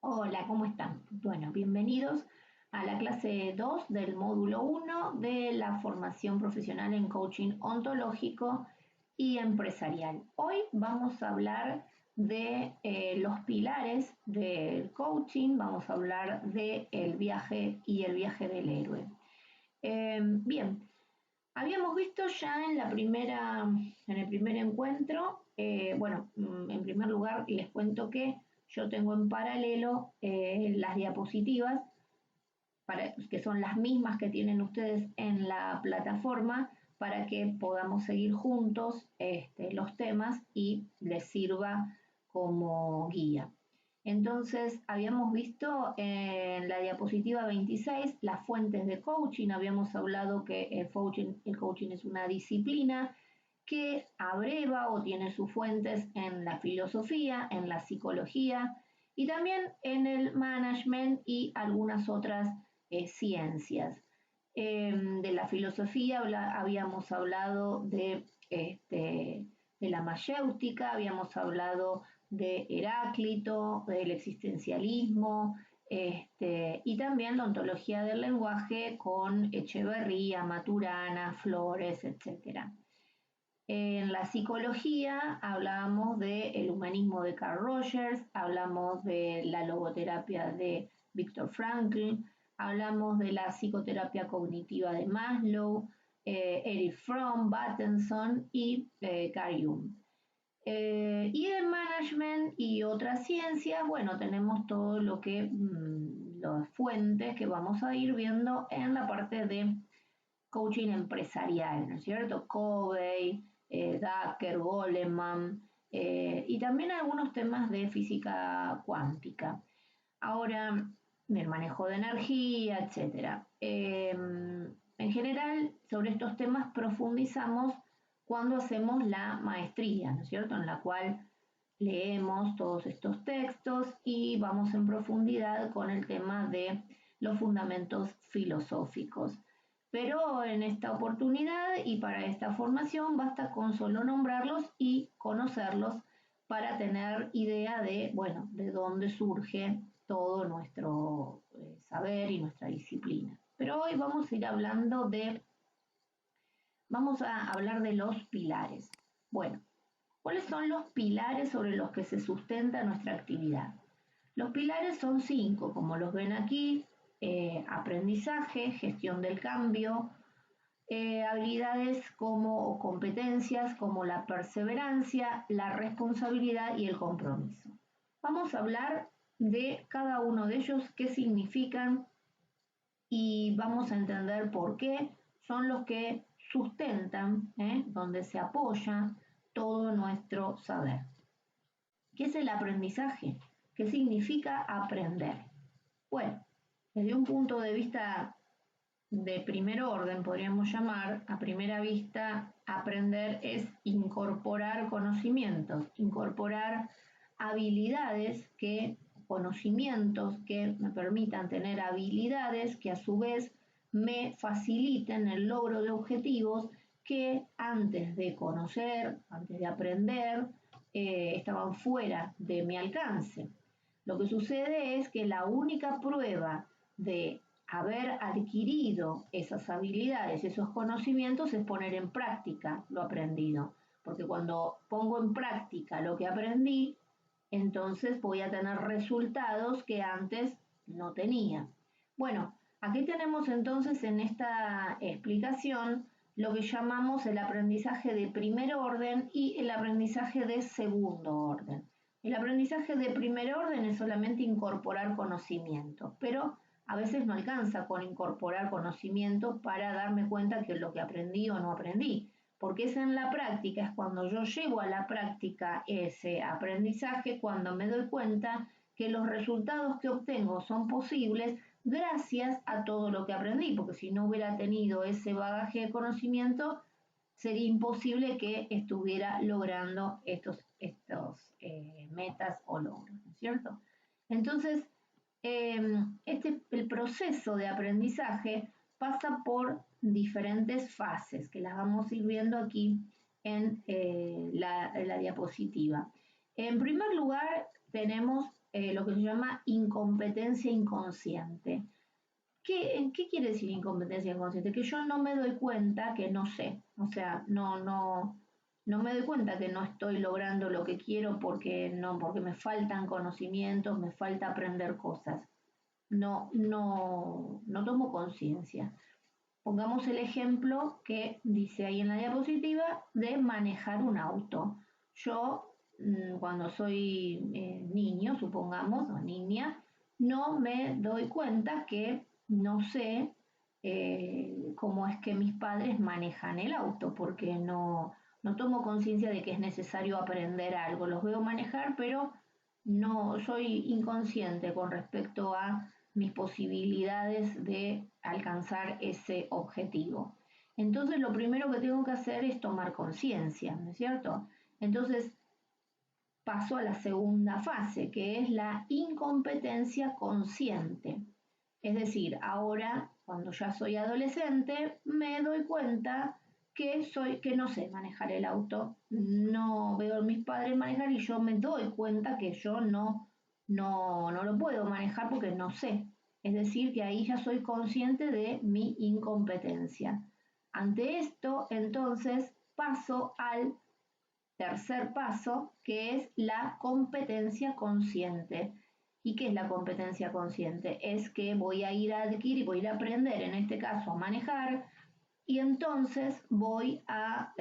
Hola, ¿cómo están? Bueno, bienvenidos a la clase 2 del módulo 1 de la formación profesional en coaching ontológico y empresarial. Hoy vamos a hablar de los pilares del coaching, vamos a hablar del viaje y el viaje del héroe. Bien, habíamos visto ya en el primer encuentro, en primer lugar les cuento que yo tengo en paralelo las diapositivas, que son las mismas que tienen ustedes en la plataforma, para que podamos seguir juntos los temas y les sirva como guía. Entonces, habíamos visto en la diapositiva 26 las fuentes de coaching. Habíamos hablado que el coaching es una disciplina que abreva o tiene sus fuentes en la filosofía, en la psicología y también en el management y algunas otras ciencias. De la filosofía habíamos hablado de la mayéutica, habíamos hablado de Heráclito, del existencialismo, y también la ontología del lenguaje con Echeverría, Maturana, Flores, etc. En la psicología hablábamos del humanismo de Carl Rogers, hablamos de la logoterapia de Viktor Frankl, hablamos de la psicoterapia cognitiva de Maslow, Erich Fromm, Bateson y Carl Jung. Y en management y otras ciencias, bueno, tenemos todo lo que, las fuentes que vamos a ir viendo en la parte de coaching empresarial, ¿no es cierto? Covey, Drucker, Goleman, y también algunos temas de física cuántica. Ahora, el manejo de energía, etc. En general, sobre estos temas profundizamos cuando hacemos la maestría, ¿no es cierto? En la cual leemos todos estos textos y vamos en profundidad con el tema de los fundamentos filosóficos. Pero en esta oportunidad y para esta formación basta con solo nombrarlos y conocerlos para tener idea de, bueno, de dónde surge todo nuestro saber y nuestra disciplina. Pero hoy vamos a hablar de los pilares. Bueno, ¿cuáles son los pilares sobre los que se sustenta nuestra actividad? Los pilares son 5, como los ven aquí: aprendizaje, gestión del cambio, habilidades o competencias como la perseverancia, la responsabilidad y el compromiso. Vamos a hablar de cada uno de ellos, qué significan, y vamos a entender por qué son los que sustentan, donde se apoya todo nuestro saber. ¿Qué es el aprendizaje? ¿Qué significa aprender? Bueno, desde un punto de vista de primer orden, podríamos llamar, a primera vista, aprender es incorporar conocimientos, incorporar habilidades, conocimientos que me permitan tener habilidades que a su vez me faciliten el logro de objetivos que antes de conocer, antes de aprender, estaban fuera de mi alcance. Lo que sucede es que la única prueba de haber adquirido esas habilidades, esos conocimientos, es poner en práctica lo aprendido. Porque cuando pongo en práctica lo que aprendí, entonces voy a tener resultados que antes no tenía. Bueno, aquí tenemos entonces en esta explicación lo que llamamos el aprendizaje de primer orden y el aprendizaje de segundo orden. El aprendizaje de primer orden es solamente incorporar conocimiento, pero a veces no alcanza con incorporar conocimiento para darme cuenta que lo que aprendí o no aprendí, porque es en la práctica, es cuando yo llevo a la práctica ese aprendizaje, cuando me doy cuenta que los resultados que obtengo son posibles gracias a todo lo que aprendí, porque si no hubiera tenido ese bagaje de conocimiento, sería imposible que estuviera logrando estos metas o logros, ¿no es cierto? Entonces, el proceso de aprendizaje pasa por diferentes fases, que las vamos a ir viendo aquí en la diapositiva. En primer lugar, tenemos lo que se llama incompetencia inconsciente. ¿Qué quiere decir incompetencia inconsciente? Que yo no me doy cuenta que no sé, o sea, no me doy cuenta que no estoy logrando lo que quiero porque me faltan conocimientos, me falta aprender cosas. No tomo conciencia. Pongamos el ejemplo que dice ahí en la diapositiva de manejar un auto. Yo, cuando soy niño, supongamos, o niña, no me doy cuenta que no sé cómo es que mis padres manejan el auto, porque no tomo conciencia de que es necesario aprender algo. Los veo manejar, pero no soy inconsciente con respecto a mis posibilidades de alcanzar ese objetivo. Entonces lo primero que tengo que hacer es tomar conciencia, ¿no es cierto? Entonces paso a la segunda fase, que es la incompetencia consciente. Es decir, ahora, cuando ya soy adolescente, me doy cuenta que no sé manejar el auto. No veo a mis padres manejar y yo me doy cuenta que yo no lo puedo manejar porque no sé. Es decir, que ahí ya soy consciente de mi incompetencia. Ante esto, entonces, paso al tercer paso, que es la competencia consciente. ¿Y qué es la competencia consciente? Es que voy a ir a adquirir, voy a ir a aprender, en este caso, a manejar, y entonces voy a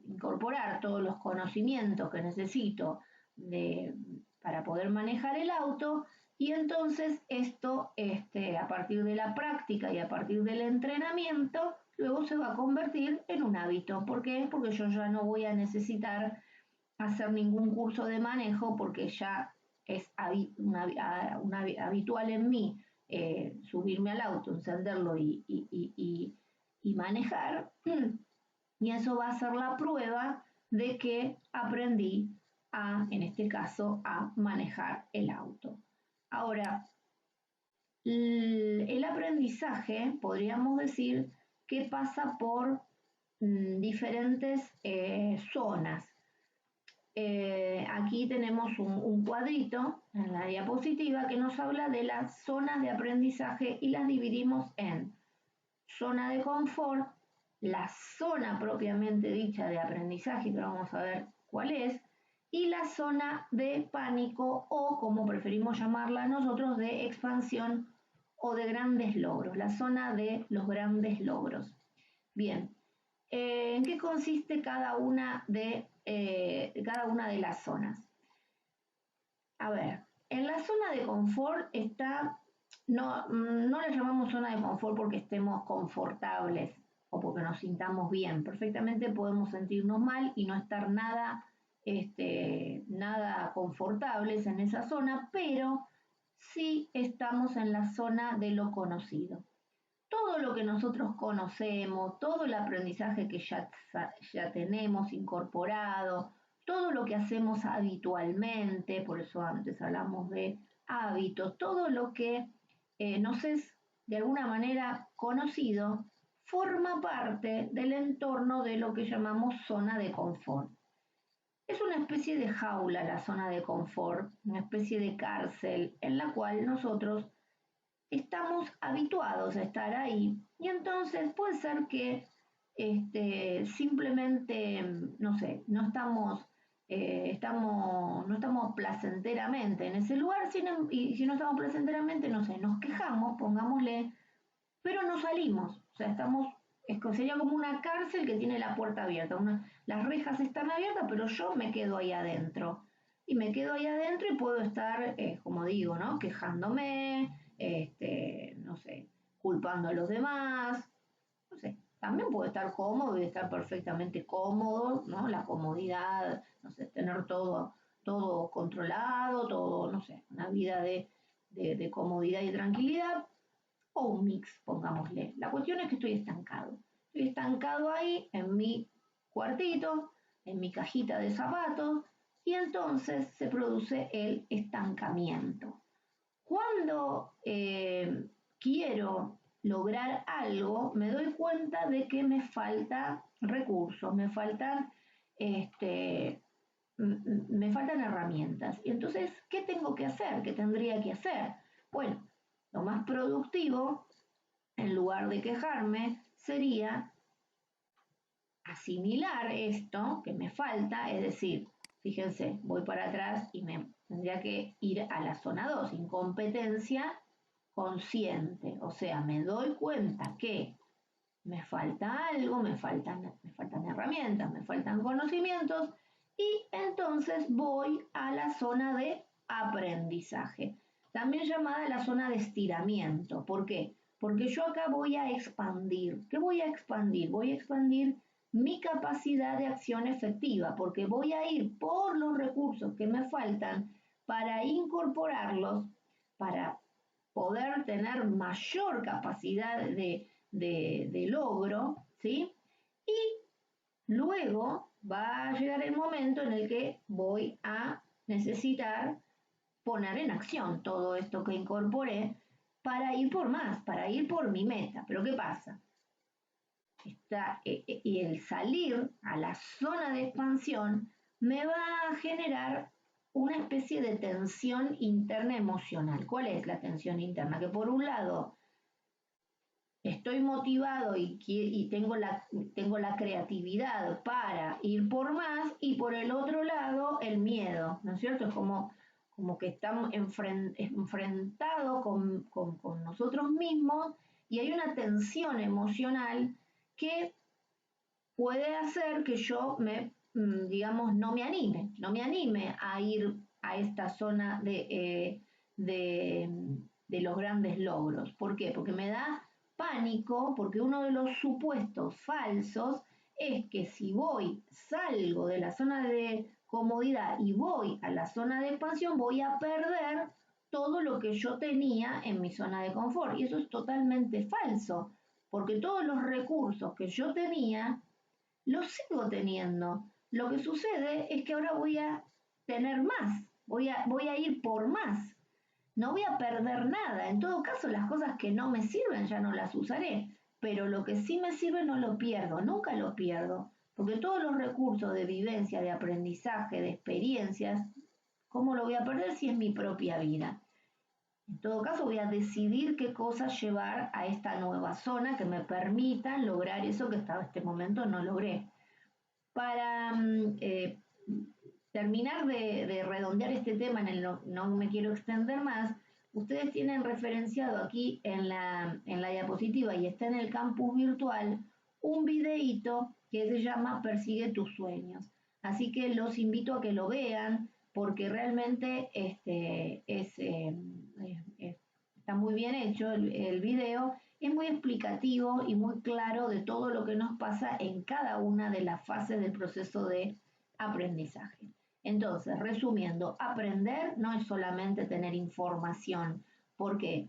incorporar todos los conocimientos que necesito para poder manejar el auto, y entonces esto, a partir de la práctica y a partir del entrenamiento, luego se va a convertir en un hábito. ¿Por qué? Porque yo ya no voy a necesitar hacer ningún curso de manejo porque ya es habitual en mí subirme al auto, encenderlo y manejar. Y eso va a ser la prueba de que aprendí en este caso, a manejar el auto. Ahora, el aprendizaje, podríamos decir, que pasa por diferentes zonas. Aquí tenemos un cuadrito en la diapositiva que nos habla de las zonas de aprendizaje y las dividimos en zona de confort, la zona propiamente dicha de aprendizaje, que vamos a ver cuál es, y la zona de pánico o, como preferimos llamarla nosotros, de expansión o de grandes logros, la zona de los grandes logros. Bien, ¿en qué consiste cada una de las zonas? A ver, en la zona de confort está, no le llamamos zona de confort porque estemos confortables o porque nos sintamos bien. Perfectamente podemos sentirnos mal y no estar nada confortables en esa zona, pero sí estamos en la zona de lo conocido. Todo lo que nosotros conocemos, todo el aprendizaje que ya tenemos incorporado, todo lo que hacemos habitualmente, por eso antes hablamos de hábitos, todo lo que nos es de alguna manera conocido, forma parte del entorno de lo que llamamos zona de confort. Es una especie de jaula la zona de confort, una especie de cárcel en la cual nosotros estamos habituados a estar ahí y entonces puede ser que simplemente, no sé, no estamos placenteramente en ese lugar y si no estamos placenteramente, no sé, nos quejamos, pongámosle, pero no salimos, o sea, sería como una cárcel que tiene la puerta abierta, las rejas están abiertas, pero yo me quedo ahí adentro. Y me quedo ahí adentro y puedo estar, como digo, ¿no? Quejándome, no sé, culpando a los demás, no sé, también puedo estar cómodo y estar perfectamente cómodo, ¿no? La comodidad, no sé, tener todo controlado, todo, no sé, una vida de comodidad y tranquilidad, o un mix, pongámosle. La cuestión es que estoy estancado. Estoy estancado ahí en mi cuartito, en mi cajita de zapatos, y entonces se produce el estancamiento. Cuando quiero lograr algo, me doy cuenta de que me falta recursos, me faltan me faltan herramientas. Y entonces, ¿qué tengo que hacer? ¿Qué tendría que hacer? Bueno, lo más productivo, en lugar de quejarme, sería asimilar esto que me falta, es decir, fíjense, voy para atrás y me tendría que ir a la zona 2, incompetencia consciente, o sea, me doy cuenta que me falta algo, me faltan herramientas, me faltan conocimientos y entonces voy a la zona de aprendizaje, también llamada la zona de estiramiento. ¿Por qué? Porque yo acá voy a expandir. ¿Qué voy a expandir? Voy a expandir mi capacidad de acción efectiva, porque voy a ir por los recursos que me faltan para incorporarlos, para poder tener mayor capacidad de logro, ¿sí? Y luego va a llegar el momento en el que voy a necesitar poner en acción todo esto que incorporé para ir por más, para ir por mi meta. Pero ¿qué pasa? Y el salir a la zona de expansión me va a generar una especie de tensión interna emocional. ¿Cuál es la tensión interna? Que por un lado estoy motivado y tengo la creatividad para ir por más y por el otro lado el miedo, ¿no es cierto? Es como que estamos enfrentados con nosotros mismos y hay una tensión emocional que puede hacer que yo digamos, no me anime a ir a esta zona de los grandes logros. ¿Por qué? Porque me da pánico, porque uno de los supuestos falsos es que si salgo de la zona de comodidad y voy a la zona de expansión, voy a perder todo lo que yo tenía en mi zona de confort. Y eso es totalmente falso, porque todos los recursos que yo tenía lo sigo teniendo. Lo que sucede es que ahora voy a tener más, voy a ir por más. No voy a perder nada. En todo caso, las cosas que no me sirven ya no las usaré. Pero lo que sí me sirve no lo pierdo, nunca lo pierdo. Porque todos los recursos de vivencia, de aprendizaje, de experiencias, ¿cómo lo voy a perder si es mi propia vida? En todo caso, voy a decidir qué cosas llevar a esta nueva zona que me permitan lograr eso que hasta este momento no logré. Para terminar de redondear este tema, no me quiero extender más, ustedes tienen referenciado aquí en la diapositiva y está en el campus virtual un videíto que se llama Persigue tus sueños. Así que los invito a que lo vean porque realmente está muy bien hecho el video, es muy explicativo y muy claro de todo lo que nos pasa en cada una de las fases del proceso de aprendizaje. Entonces, resumiendo, aprender no es solamente tener información. ¿Por qué?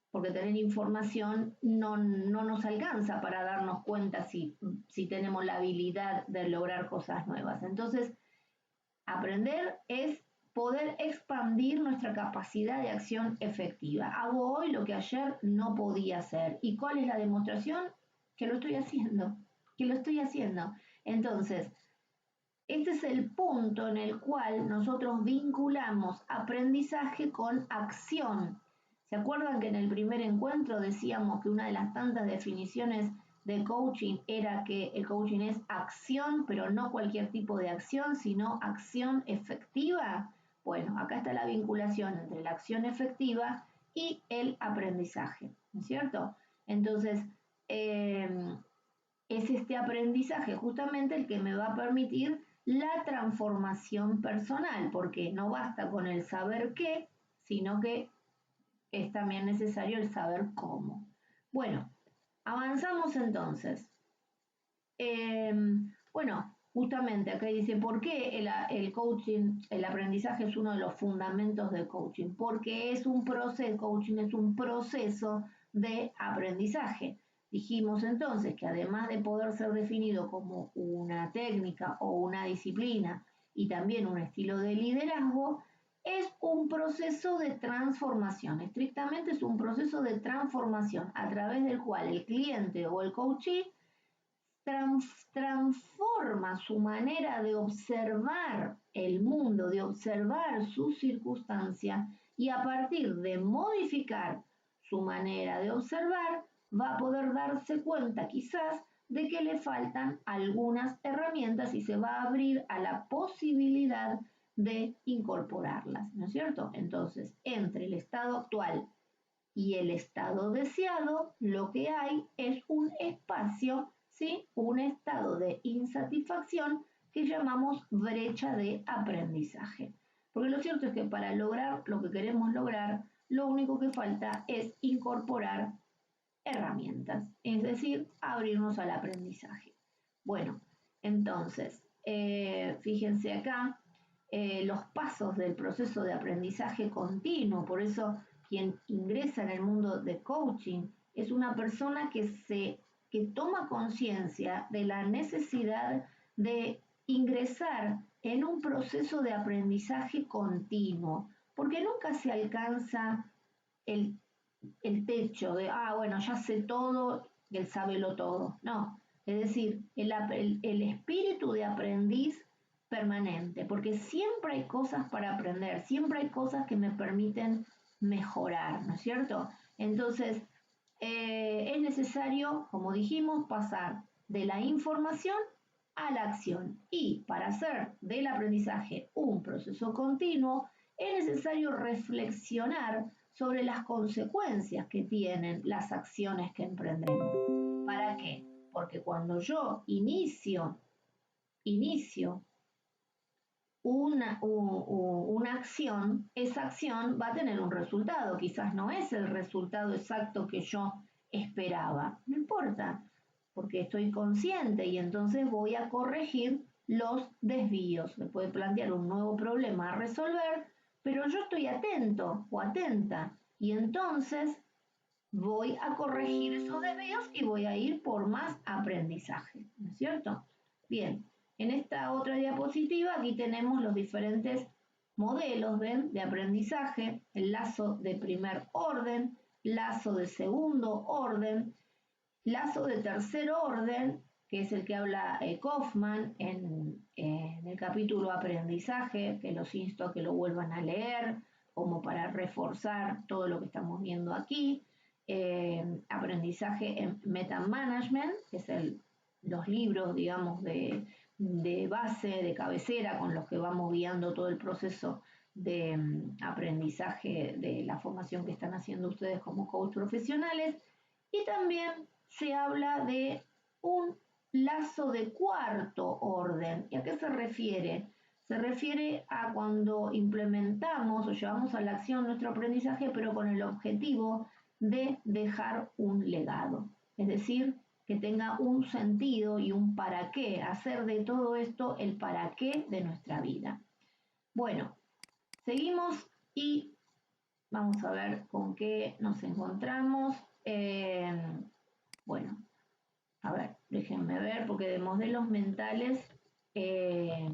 Porque tener información no nos alcanza para darnos cuenta si tenemos la habilidad de lograr cosas nuevas. Entonces, aprender es poder expandir nuestra capacidad de acción efectiva. Hago hoy lo que ayer no podía hacer. ¿Y cuál es la demostración? Que lo estoy haciendo. Entonces, este es el punto en el cual nosotros vinculamos aprendizaje con acción. ¿Se acuerdan que en el primer encuentro decíamos que una de las tantas definiciones de coaching era que el coaching es acción, pero no cualquier tipo de acción, sino acción efectiva? Bueno, acá está la vinculación entre la acción efectiva y el aprendizaje, ¿no es cierto? Entonces, es este aprendizaje justamente el que me va a permitir la transformación personal, porque no basta con el saber qué, sino que es también necesario el saber cómo. Bueno, avanzamos entonces. Bueno, justamente acá dice, ¿por qué el coaching, el aprendizaje es uno de los fundamentos del coaching? Porque es un proceso, coaching es un proceso de aprendizaje. Dijimos entonces que además de poder ser definido como una técnica o una disciplina y también un estilo de liderazgo, es un proceso de transformación. Estrictamente es un proceso de transformación a través del cual el cliente o el coachee transforma su manera de observar el mundo, de observar sus circunstancias y a partir de modificar su manera de observar va a poder darse cuenta quizás de que le faltan algunas herramientas y se va a abrir a la posibilidad de incorporarlas, ¿no es cierto? Entonces, entre el estado actual y el estado deseado, lo que hay es un espacio, ¿sí? Un estado de insatisfacción que llamamos brecha de aprendizaje. Porque lo cierto es que para lograr lo que queremos lograr, lo único que falta es incorporar herramientas, es decir, abrirnos al aprendizaje. Bueno, entonces, fíjense acá los pasos del proceso de aprendizaje continuo, por eso quien ingresa en el mundo de coaching es una persona que toma conciencia de la necesidad de ingresar en un proceso de aprendizaje continuo, porque nunca se alcanza el, el techo de, bueno, ya sé todo, y él sabe lo todo. No, es decir, el espíritu de aprendiz permanente, porque siempre hay cosas para aprender, siempre hay cosas que me permiten mejorar, ¿no es cierto? Entonces, es necesario, como dijimos, pasar de la información a la acción. Y para hacer del aprendizaje un proceso continuo, es necesario reflexionar sobre las consecuencias que tienen las acciones que emprendemos. ¿Para qué? Porque cuando yo inicio una acción, esa acción va a tener un resultado. Quizás no es el resultado exacto que yo esperaba. No importa, porque estoy consciente y entonces voy a corregir los desvíos. Me puede plantear un nuevo problema a resolver, pero yo estoy atento o atenta y entonces voy a corregir esos desvíos y voy a ir por más aprendizaje, ¿no es cierto? Bien, en esta otra diapositiva aquí tenemos los diferentes modelos de aprendizaje, el lazo de primer orden, lazo de segundo orden, lazo de tercer orden, que es el que habla Kaufman en el capítulo aprendizaje, que los insto a que lo vuelvan a leer, como para reforzar todo lo que estamos viendo aquí. Aprendizaje en metamanagement, que es los libros, digamos, de base, de cabecera, con los que vamos guiando todo el proceso de aprendizaje de la formación que están haciendo ustedes como coach profesionales. Y también se habla de un lazo de cuarto orden. ¿Y a qué se refiere? Se refiere a cuando implementamos o llevamos a la acción nuestro aprendizaje, pero con el objetivo de dejar un legado. Es decir, que tenga un sentido y un para qué, hacer de todo esto el para qué de nuestra vida. Bueno, seguimos y vamos a ver con qué nos encontramos. Bueno, a ver, déjenme ver, porque de modelos mentales eh,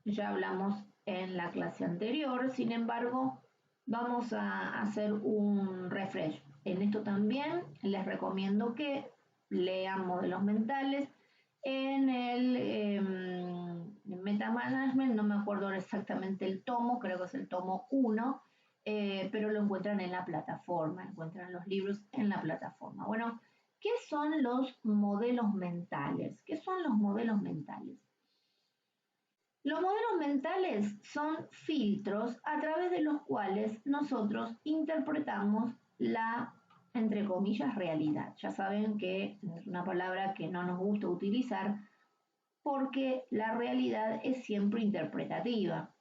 ya hablamos en la clase anterior, sin embargo, vamos a hacer un refresh. En esto también les recomiendo que lean modelos mentales. En el Metamanagement, no me acuerdo exactamente el tomo, creo que es el tomo 1, pero lo encuentran en la plataforma, encuentran los libros en la plataforma. Bueno, ¿qué son los modelos mentales? ¿Qué son los modelos mentales? Los modelos mentales son filtros a través de los cuales nosotros interpretamos la, entre comillas, realidad. Ya saben que es una palabra que no nos gusta utilizar porque la realidad es siempre interpretativa.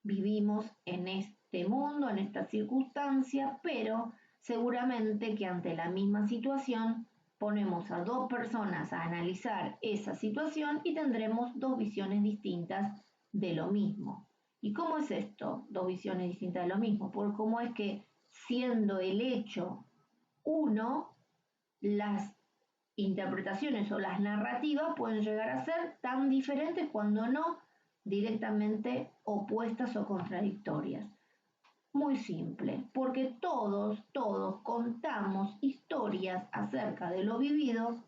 Vivimos en este mundo, en esta circunstancia, pero seguramente que ante la misma situación ponemos a dos personas a analizar esa situación y tendremos dos visiones distintas de lo mismo. ¿Y cómo es esto? Dos visiones distintas de lo mismo. Por cómo es que siendo el hecho uno, las interpretaciones o las narrativas pueden llegar a ser tan diferentes cuando no directamente opuestas o contradictorias. Muy simple, porque todos contamos historias acerca de lo vivido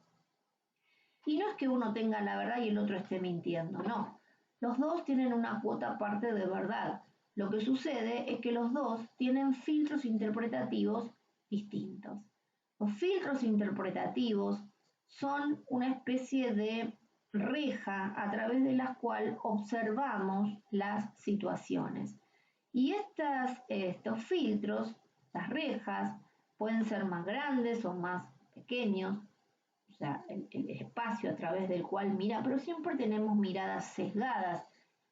Y no es que uno tenga la verdad y el otro esté mintiendo, no. Los dos tienen una cuota aparte de verdad. Lo que sucede es que los dos tienen filtros interpretativos distintos. Los filtros interpretativos son una especie de reja a través de la cual observamos las situaciones. Y estos filtros, las rejas, pueden ser más grandes o más pequeños, o sea, el espacio a través del cual mira, pero siempre tenemos miradas sesgadas.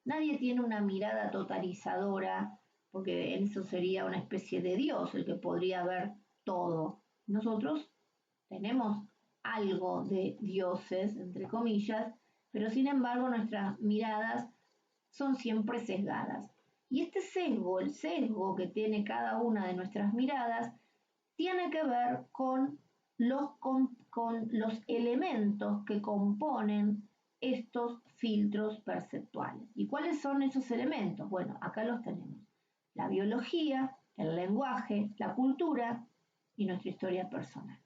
Nadie tiene una mirada totalizadora, porque eso sería una especie de Dios, el que podría ver todo. Nosotros tenemos algo de dioses, entre comillas, pero sin embargo nuestras miradas son siempre sesgadas. Y este sesgo, el sesgo que tiene cada una de nuestras miradas, tiene que ver con los elementos que componen estos filtros perceptuales. ¿Y cuáles son esos elementos? Bueno, acá los tenemos. La biología, el lenguaje, la cultura y nuestra historia personal.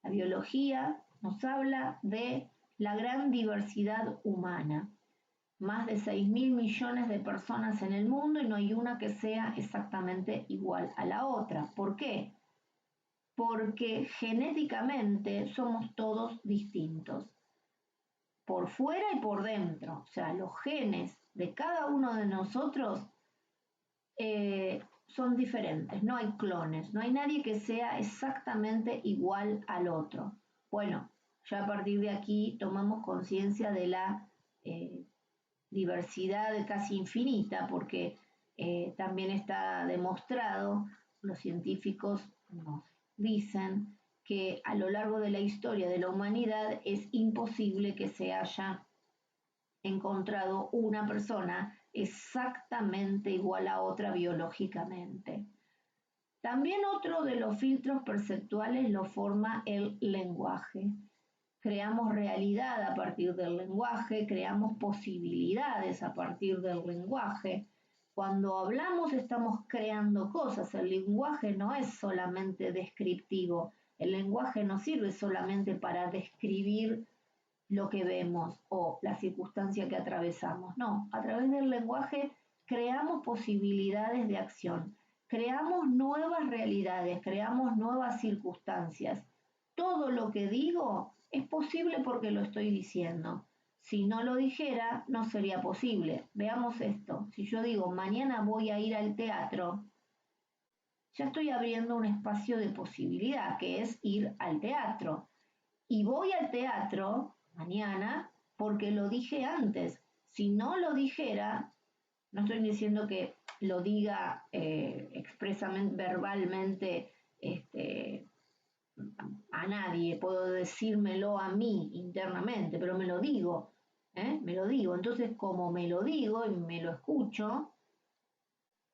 La biología nos habla de la gran diversidad humana. Más de 6.000 millones de personas en el mundo y no hay una que sea exactamente igual a la otra. ¿Por qué? Porque genéticamente somos todos distintos, por fuera y por dentro. O sea, los genes de cada uno de nosotros son diferentes, no hay clones, no hay nadie que sea exactamente igual al otro. Bueno, ya a partir de aquí tomamos conciencia de la diversidad casi infinita, porque también está demostrado, los científicos nos dicen que a lo largo de la historia de la humanidad es imposible que se haya encontrado una persona exactamente igual a otra biológicamente. También otro de los filtros perceptuales lo forma el lenguaje. Creamos realidad a partir del lenguaje, creamos posibilidades a partir del lenguaje. Cuando hablamos estamos creando cosas, el lenguaje no es solamente descriptivo, el lenguaje no sirve solamente para describir lo que vemos o la circunstancia que atravesamos. No, a través del lenguaje creamos posibilidades de acción, creamos nuevas realidades, creamos nuevas circunstancias. Todo lo que digo es posible porque lo estoy diciendo. Si no lo dijera, no sería posible. Veamos esto. Si yo digo, mañana voy a ir al teatro, ya estoy abriendo un espacio de posibilidad, que es ir al teatro. Y voy al teatro mañana porque lo dije antes. Si no lo dijera, no estoy diciendo que lo diga expresamente, verbalmente, a nadie, puedo decírmelo a mí internamente, pero me lo digo, me lo digo. Entonces, como me lo digo y me lo escucho,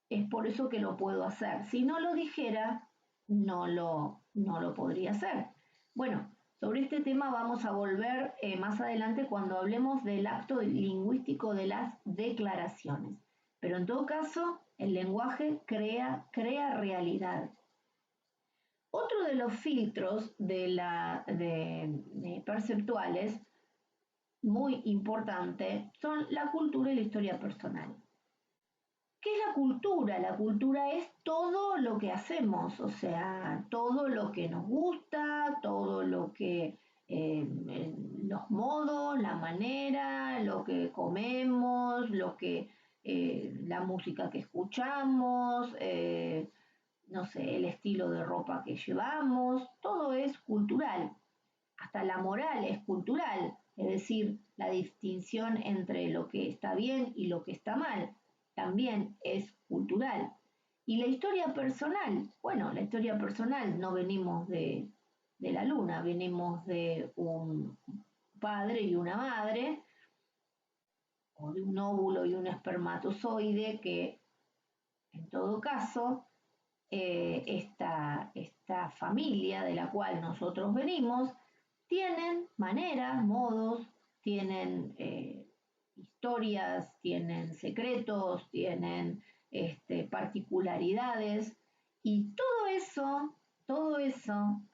es por eso que lo puedo hacer. Si no lo dijera, no lo podría hacer. Bueno, sobre este tema vamos a volver más adelante cuando hablemos del acto lingüístico de las declaraciones. Pero en todo caso, el lenguaje crea realidad. Otro de los filtros de perceptuales muy importante son la cultura y la historia personal. ¿Qué es la cultura? La cultura es todo lo que hacemos, o sea, todo lo que nos gusta, todo lo que, los modos, la manera, lo que comemos, la música que escuchamos, no sé, el estilo de ropa que llevamos, todo es cultural. Hasta la moral es cultural, es decir, la distinción entre lo que está bien y lo que está mal también es cultural. Y la historia personal, bueno, la historia personal no venimos de la luna, venimos de un padre y una madre, o de un óvulo y un espermatozoide que, en todo caso, esta familia de la cual nosotros venimos, tienen maneras, modos, tienen historias, tienen secretos, tienen particularidades y todo eso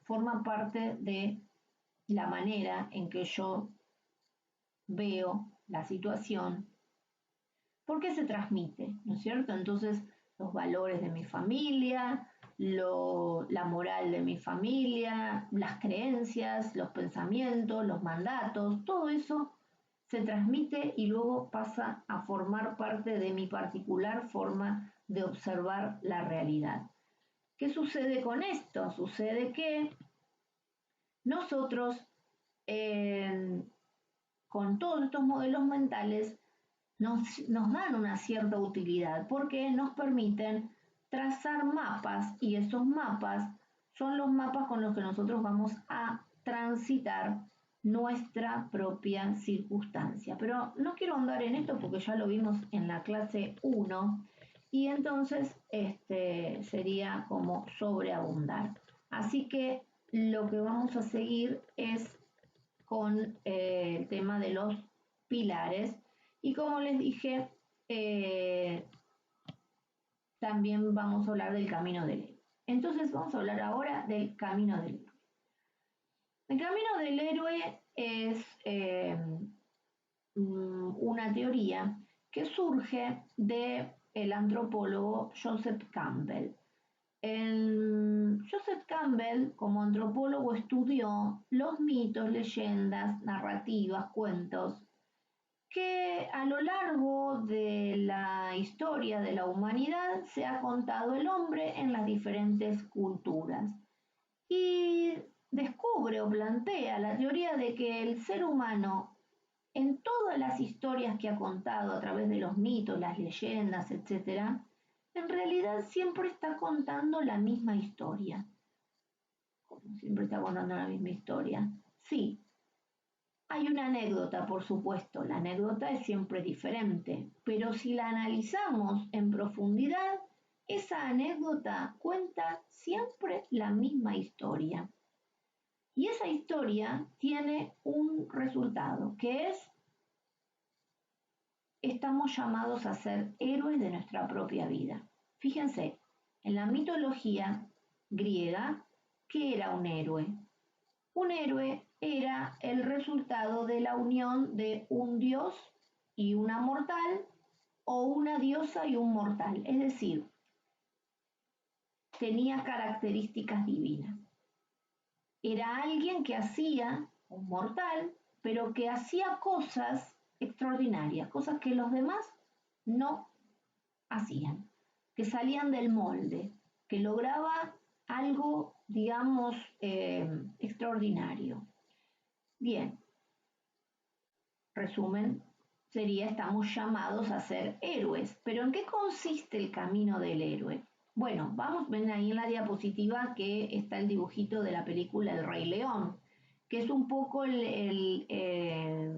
forma parte de la manera en que yo veo la situación, ¿por qué se transmite? ¿No es cierto? Entonces, los valores de mi familia, la moral de mi familia, las creencias, los pensamientos, los mandatos, todo eso se transmite y luego pasa a formar parte de mi particular forma de observar la realidad. ¿Qué sucede con esto? Sucede que nosotros, con todos estos modelos mentales, nos dan una cierta utilidad porque nos permiten trazar mapas y esos mapas son los mapas con los que nosotros vamos a transitar nuestra propia circunstancia. Pero no quiero andar en esto porque ya lo vimos en la clase 1 y entonces sería como sobreabundar. Así que lo que vamos a seguir es con el tema de los pilares y como les dije, también vamos a hablar del camino del héroe. Entonces vamos a hablar ahora del camino del héroe. El camino del héroe es una teoría que surge del antropólogo Joseph Campbell. Joseph Campbell, como antropólogo, estudió los mitos, leyendas, narrativas, cuentos que a lo largo de la historia de la humanidad se ha contado el hombre en las diferentes culturas. Y descubre o plantea la teoría de que el ser humano, en todas las historias que ha contado a través de los mitos, las leyendas, etc., en realidad siempre está contando la misma historia. Como siempre está contando la misma historia. Sí, hay una anécdota, por supuesto, la anécdota es siempre diferente, pero si la analizamos en profundidad, esa anécdota cuenta siempre la misma historia. Y esa historia tiene un resultado, que es, estamos llamados a ser héroes de nuestra propia vida. Fíjense, en la mitología griega, ¿qué era un héroe? Un héroe era el resultado de la unión de un dios y una mortal o una diosa y un mortal, es decir, tenía características divinas. Era alguien que hacía, un mortal, pero que hacía cosas extraordinarias, cosas que los demás no hacían, que salían del molde, que lograba algo, digamos, extraordinario. Bien, resumen sería, estamos llamados a ser héroes. Pero ¿en qué consiste el camino del héroe? Bueno, ven ahí en la diapositiva que está el dibujito de la película El Rey León, que es un poco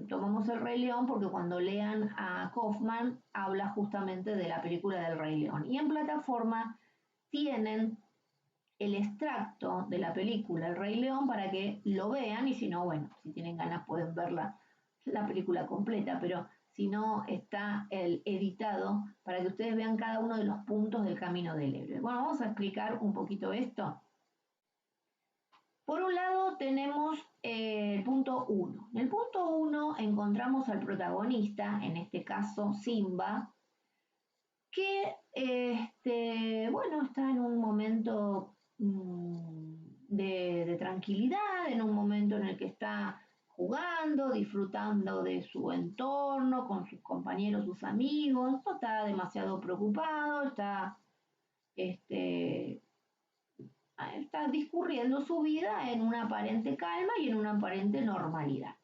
tomamos El Rey León porque cuando lean a Kaufman habla justamente de la película del Rey León. Y en plataforma tienen el extracto de la película El Rey León para que lo vean y si no, bueno, si tienen ganas pueden ver la película completa, pero si no está el editado para que ustedes vean cada uno de los puntos del camino del héroe. Bueno, vamos a explicar un poquito esto. Por un lado tenemos el punto 1. En el punto 1 encontramos al protagonista, en este caso Simba, que bueno, está en un momento de tranquilidad, en un momento en el que está jugando, disfrutando de su entorno, con sus compañeros, sus amigos, no está demasiado preocupado, este, está discurriendo su vida en una aparente calma y en una aparente normalidad.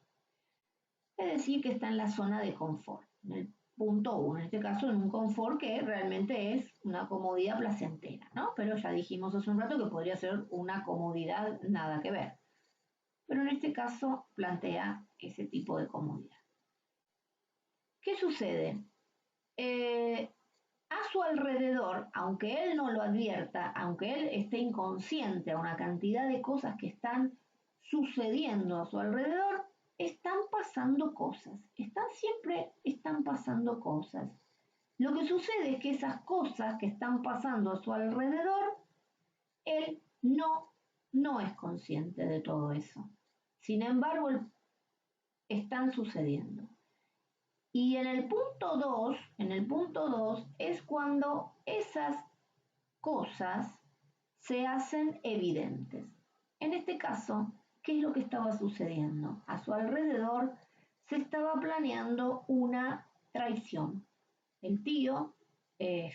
Es decir, que está en la zona de confort, en el punto 1, en este caso en un confort que realmente es una comodidad placentera, ¿no? Pero ya dijimos hace un rato que podría ser una comodidad nada que ver. Pero en este caso plantea ese tipo de comodidad. ¿Qué sucede? A su alrededor, aunque él no lo advierta, aunque él esté inconsciente a una cantidad de cosas que están sucediendo a su alrededor, están pasando cosas, siempre están pasando cosas. Lo que sucede es que esas cosas que están pasando a su alrededor, él no es consciente de todo eso. Sin embargo, están sucediendo. Y en el punto 2 es cuando esas cosas se hacen evidentes. En este caso, ¿qué es lo que estaba sucediendo? A su alrededor se estaba planeando una traición. El tío,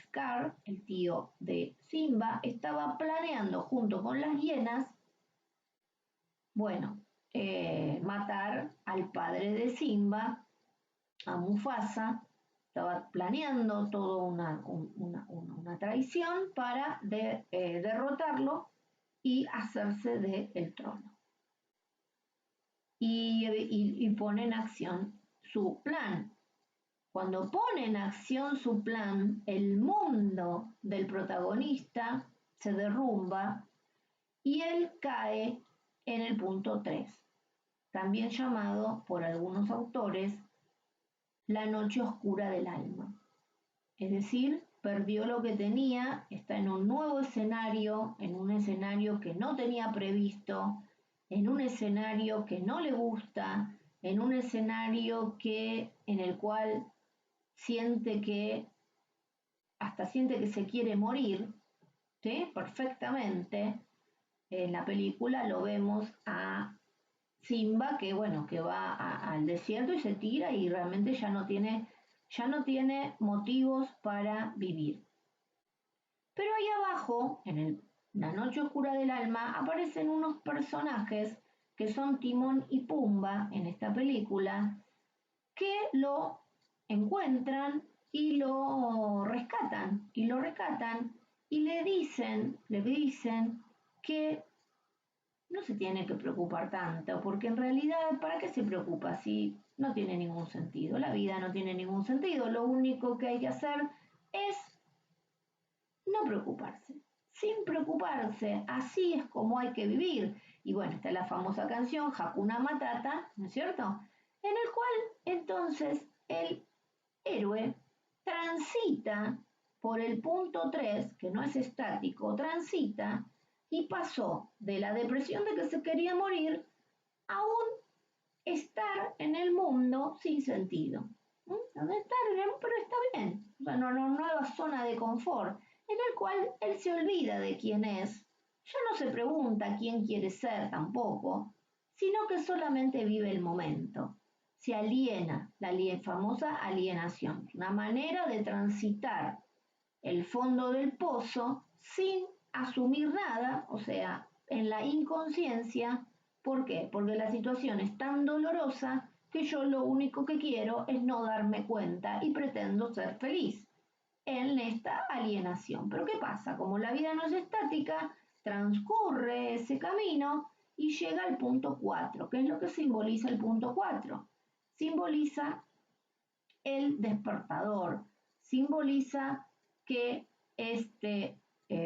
Scar, el tío de Simba, estaba planeando junto con las hienas, bueno, matar al padre de Simba, a Mufasa. Estaba planeando toda una traición para derrotarlo y hacerse del trono. Y pone en acción su plan. Cuando pone en acción su plan, el mundo del protagonista se derrumba y él cae en el punto 3, también llamado por algunos autores la noche oscura del alma. Es decir, perdió lo que tenía, está en un nuevo escenario, en un escenario que no tenía previsto, en un escenario que no le gusta, en un escenario en el cual hasta siente que se quiere morir, ¿sí? Perfectamente. En la película lo vemos a Simba que va al desierto y se tira y realmente ya no tiene motivos para vivir. Pero ahí abajo, la noche oscura del alma, aparecen unos personajes que son Timón y Pumba en esta película, que lo encuentran y lo rescatan, y le dicen que no se tiene que preocupar tanto, porque en realidad, ¿para qué se preocupa si no tiene ningún sentido? La vida no tiene ningún sentido, lo único que hay que hacer es no preocuparse. Sin preocuparse, así es como hay que vivir. Y bueno, está la famosa canción Hakuna Matata, ¿no es cierto? En el cual entonces el héroe transita por el punto 3, que no es estático, transita y pasó de la depresión de que se quería morir a un estar en el mundo sin sentido. Pero está bien, una nueva zona de confort, en el cual él se olvida de quién es, ya no se pregunta quién quiere ser tampoco, sino que solamente vive el momento. Se aliena, la famosa alienación, una manera de transitar el fondo del pozo sin asumir nada, o sea, en la inconsciencia. ¿Por qué? Porque la situación es tan dolorosa que yo lo único que quiero es no darme cuenta y pretendo ser feliz en esta alienación. Pero ¿qué pasa? Como la vida no es estática, transcurre ese camino y llega al punto 4. ¿Qué es lo que simboliza el punto 4? Simboliza el despertador, simboliza que este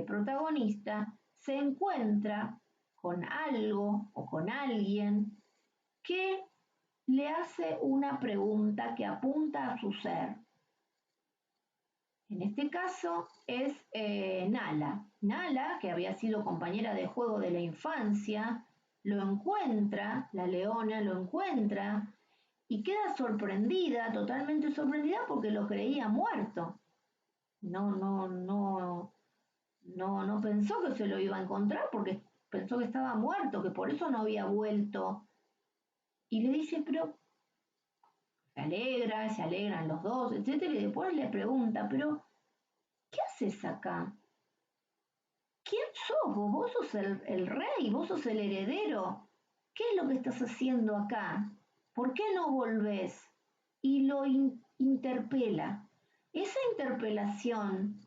protagonista se encuentra con algo o con alguien que le hace una pregunta que apunta a su ser. En este caso es Nala. Nala, que había sido compañera de juego de la infancia, lo encuentra, la leona lo encuentra y queda sorprendida, totalmente sorprendida porque lo creía muerto. No pensó que se lo iba a encontrar porque pensó que estaba muerto, que por eso no había vuelto. Y le dice, pero se alegran los dos, etcétera, y después le pregunta, pero ¿qué haces acá? ¿Quién sos vos? Vos sos el rey, vos sos el heredero. ¿Qué es lo que estás haciendo acá? ¿Por qué no volvés? Y lo interpela. Esa interpelación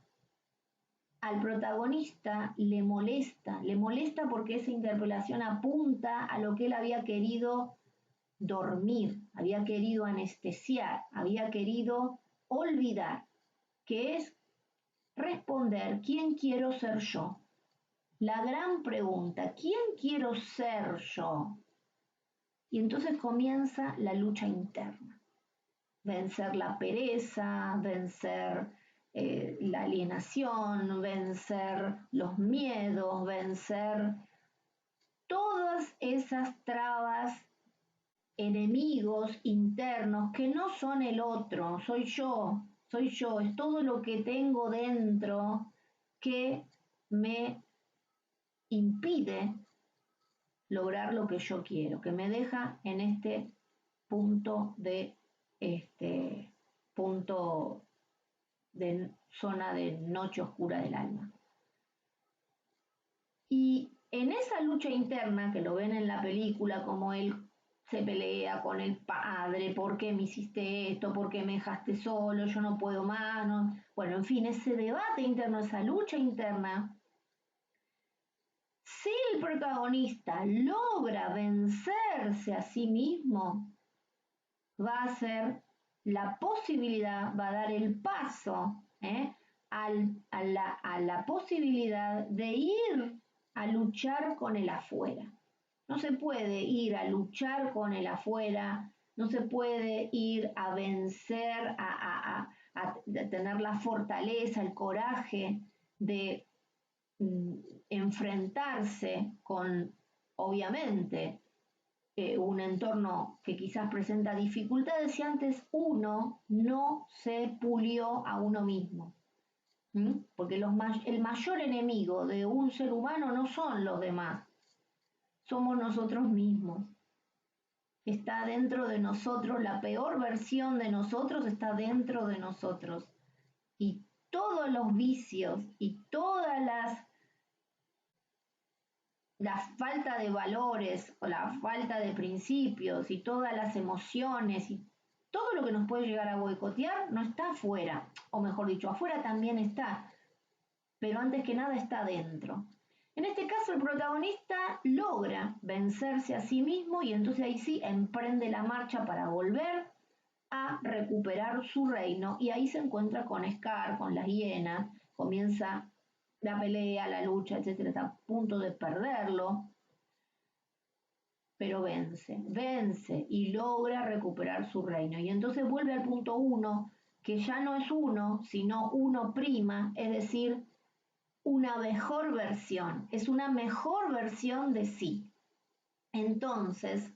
al protagonista le molesta porque esa interpelación apunta a lo que él había querido dormir, había querido anestesiar, había querido olvidar, que es responder ¿quién quiero ser yo? La gran pregunta, ¿quién quiero ser yo? Y entonces comienza la lucha interna. Vencer la pereza, vencer la alienación, vencer los miedos, vencer todas esas trabas enemigos internos que no son el otro, soy yo, es todo lo que tengo dentro que me impide lograr lo que yo quiero, que me deja en este punto este punto de zona de noche oscura del alma. Y en esa lucha interna, que lo ven en la película, como él se pelea con el padre, ¿por qué me hiciste esto? ¿Por qué me dejaste solo? Yo no puedo más. No. Bueno, en fin, ese debate interno, esa lucha interna, si el protagonista logra vencerse a sí mismo, va a ser la posibilidad, va a dar el paso a la posibilidad de ir a luchar con el afuera. No se puede ir a luchar con el afuera, no se puede ir a vencer, a tener la fortaleza, el coraje de enfrentarse con, obviamente, un entorno que quizás presenta dificultades si antes uno no se pulió a uno mismo. Porque el mayor enemigo de un ser humano no son los demás, somos nosotros mismos. Está dentro de nosotros, la peor versión de nosotros está dentro de nosotros. Y todos los vicios y todas la falta de valores o la falta de principios y todas las emociones y todo lo que nos puede llegar a boicotear no está afuera, o mejor dicho, afuera también está, pero antes que nada está dentro. En este caso el protagonista logra vencerse a sí mismo y entonces ahí sí emprende la marcha para volver a recuperar su reino y ahí se encuentra con Scar, con las hienas, comienza la pelea, la lucha, etcétera, está a punto de perderlo, pero vence y logra recuperar su reino. Y entonces vuelve al punto uno, que ya no es uno, sino uno prima, es decir, una mejor versión, es una mejor versión de sí. Entonces,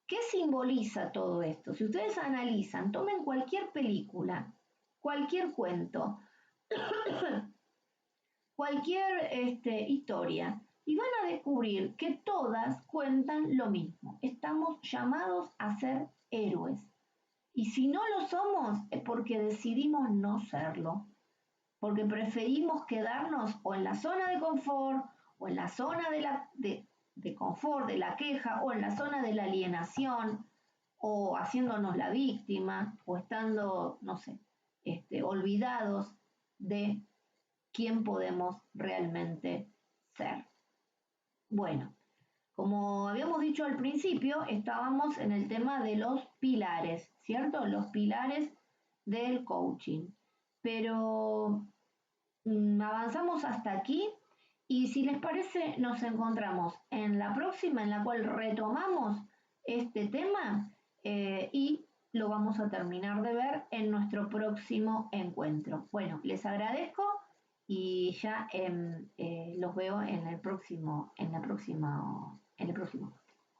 ¿qué simboliza todo esto? Si ustedes analizan, tomen cualquier película, cualquier cuento, cualquier historia y van a descubrir que todas cuentan lo mismo. Estamos llamados a ser héroes. Y si no lo somos es porque decidimos no serlo. Porque preferimos quedarnos o en la zona de confort o en la zona de confort, de la queja o en la zona de la alienación o haciéndonos la víctima o estando, no sé, olvidados de quién podemos realmente ser. Bueno, como habíamos dicho al principio, estábamos en el tema de los pilares, ¿cierto? Los pilares del coaching. Pero avanzamos hasta aquí y si les parece nos encontramos en la próxima en la cual retomamos este tema y lo vamos a terminar de ver en nuestro próximo encuentro. Bueno, les agradezco y ya los veo en el próximo